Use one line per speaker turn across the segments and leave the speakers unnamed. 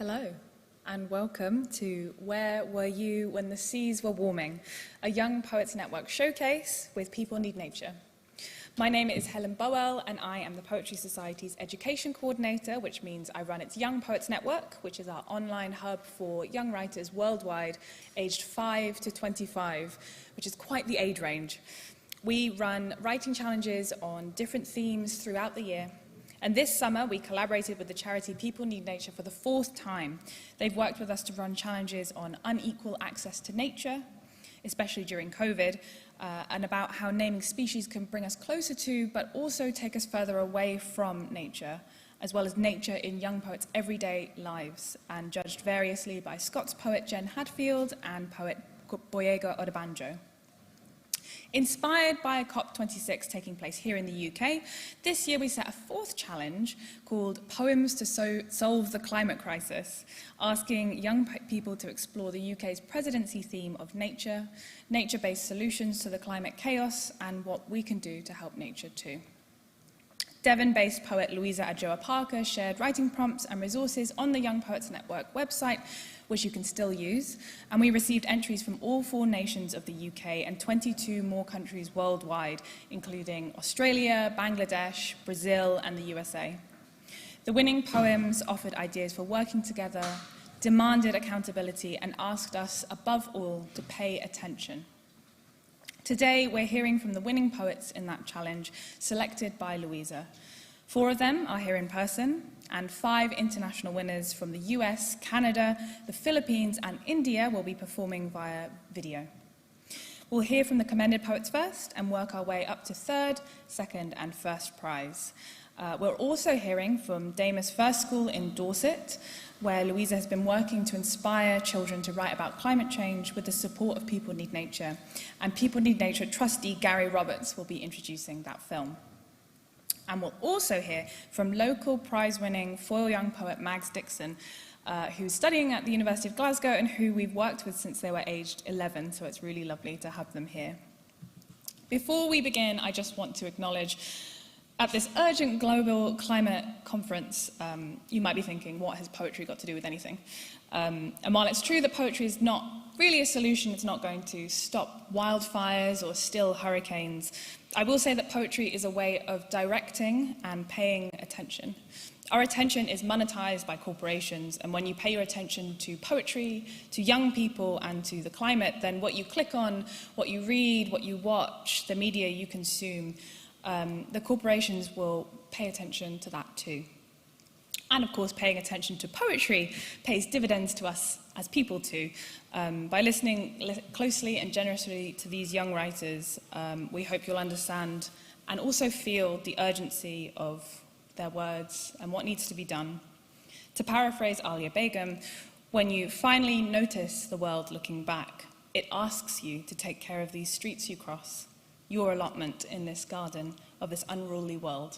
Hello and welcome to Where Were You When the Seas Were Warming, a Young Poets Network showcase with People Need Nature. My name is Helen Bowell and I am the Poetry Society's Education Coordinator, which means I run its Young Poets Network, which is our online hub for young writers worldwide aged 5 to 25, which is quite the age range. We run writing challenges on different themes throughout the year. And this summer, we collaborated with the charity People Need Nature for the 4th time. They've worked with us to run challenges on unequal access to nature, especially during COVID, and about how naming species can bring us closer to, but also take us further away from nature, as well as nature in young poets' everyday lives, and judged variously by Scots poet Jen Hadfield and poet Boyega Odebanjo. Inspired by COP26 taking place here in the UK, this year we set a 4th challenge called Poems to Solve the Climate Crisis, asking young people to explore the UK's presidency theme of nature, nature-based solutions to the climate chaos, and what we can do to help nature too. Devon-based poet Louisa Adjoa Parker shared writing prompts and resources on the Young Poets Network website, which you can still use, and we received entries from all 4 nations of the UK and 22 more countries worldwide, including Australia, Bangladesh, Brazil, and the USA. The winning poems offered ideas for working together, demanded accountability, and asked us, above all, to pay attention. Today, we're hearing from the winning poets in that challenge, selected by Louisa. 4 of them are here in person, and 5 international winners from the US, Canada, the Philippines, and India will be performing via video. We'll hear from the commended poets first and work our way up to 3rd, 2nd, and 1st prize. We're also hearing from Damus First School in Dorset, where Louisa has been working to inspire children to write about climate change with the support of People Need Nature. And People Need Nature trustee Gary Roberts will be introducing that film. And we'll also hear from local prize-winning foil young poet Mags Dixon, who's studying at the University of Glasgow and who we've worked with since they were aged 11, so it's really lovely to have them here. Before we begin, I just want to acknowledge at this urgent global climate conference, you might be thinking, what has poetry got to do with anything? And while it's true that poetry is not really a solution, it's not going to stop wildfires or still hurricanes, I will say that poetry is a way of directing and paying attention. Our attention is monetized by corporations, and when you pay your attention to poetry, to young people, and to the climate, then what you click on, what you read, what you watch, the media you consume, the corporations will pay attention to that too. And of course, paying attention to poetry pays dividends to us as people too. By listening closely and generously to these young writers, we hope you'll understand and also feel the urgency of their words and what needs to be done. To paraphrase Alia Begum, when you finally notice the world looking back, it asks you to take care of these streets you cross, your allotment in this garden of this unruly world.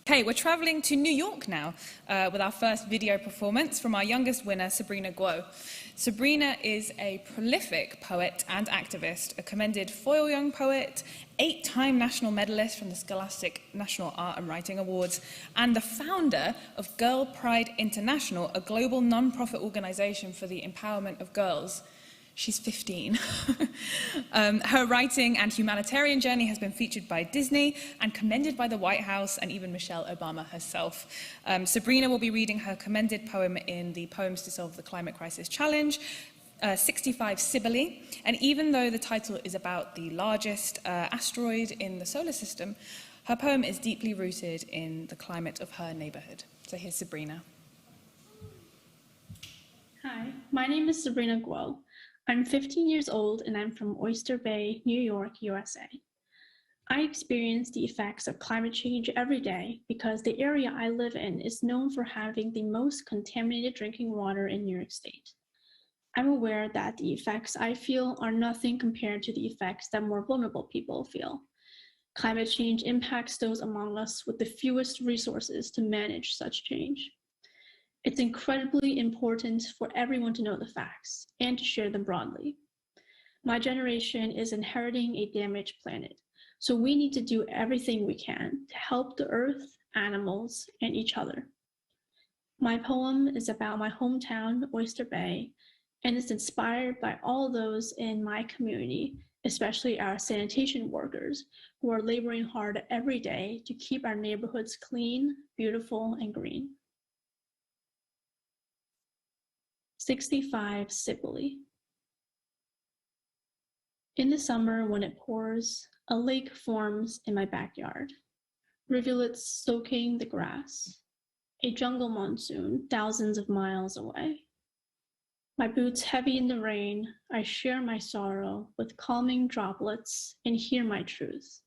Okay, we're traveling to New York now with our first video performance from our youngest winner, Sabrina Guo. Sabrina is a prolific poet and activist, a commended foil young poet, 8-time national medalist from the Scholastic National Art and Writing Awards, and the founder of Girl Pride International, a global non-profit organization for the empowerment of girls. She's 15. Her writing and humanitarian journey has been featured by Disney and commended by the White House and even Michelle Obama herself. Sabrina will be reading her commended poem in the Poems to Solve the Climate Crisis Challenge, 65 Cybele, and even though the title is about the largest asteroid in the solar system, her poem is deeply rooted in the climate of her neighborhood. So here's Sabrina.
Hi, my name is Sabrina Guo. I'm 15 years old and I'm from Oyster Bay, New York, USA. I experience the effects of climate change every day because the area I live in is known for having the most contaminated drinking water in New York State. I'm aware that the effects I feel are nothing compared to the effects that more vulnerable people feel. Climate change impacts those among us with the fewest resources to manage such change. It's incredibly important for everyone to know the facts and to share them broadly. My generation is inheriting a damaged planet, so we need to do everything we can to help the earth, animals, and each other. My poem is about my hometown, Oyster Bay, and is inspired by all those in my community, especially our sanitation workers, who are laboring hard every day to keep our neighborhoods clean, beautiful, and green. 65 Sibley. In the summer, when it pours, a lake forms in my backyard, rivulets soaking the grass, a jungle monsoon thousands of miles away. My boots heavy in the rain, I share my sorrow with calming droplets and hear my truth.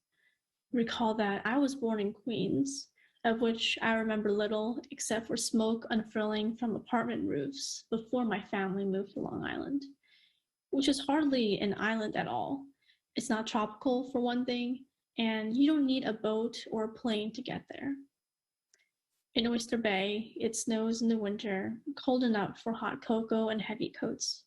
Recall that I was born in Queens, of which I remember little except for smoke unfurling from apartment roofs before my family moved to Long Island, which is hardly an island at all. It's not tropical for one thing, and you don't need a boat or a plane to get there. In Oyster Bay, it snows in the winter, cold enough for hot cocoa and heavy coats.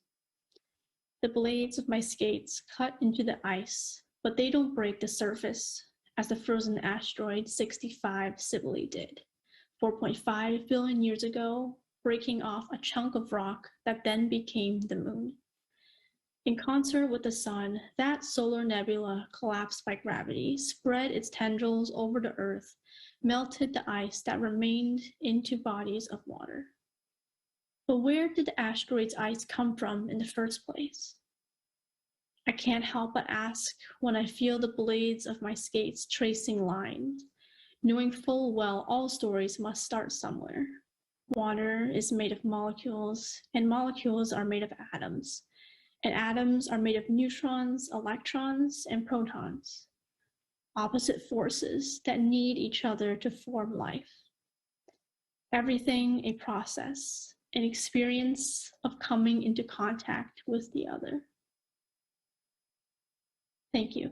The blades of my skates cut into the ice, but they don't break the surface, as the frozen asteroid 65 Sibley did, 4.5 billion years ago, breaking off a chunk of rock that then became the moon. In concert with the sun, that solar nebula collapsed by gravity, spread its tendrils over the Earth, melted the ice that remained into bodies of water. But where did the asteroid's ice come from in the first place? I can't help but ask when I feel the blades of my skates tracing lines, knowing full well all stories must start somewhere. Water is made of molecules, and molecules are made of atoms, and atoms are made of neutrons, electrons, and protons, opposite forces that need each other to form life. Everything a process, an experience of coming into contact with the other. Thank you.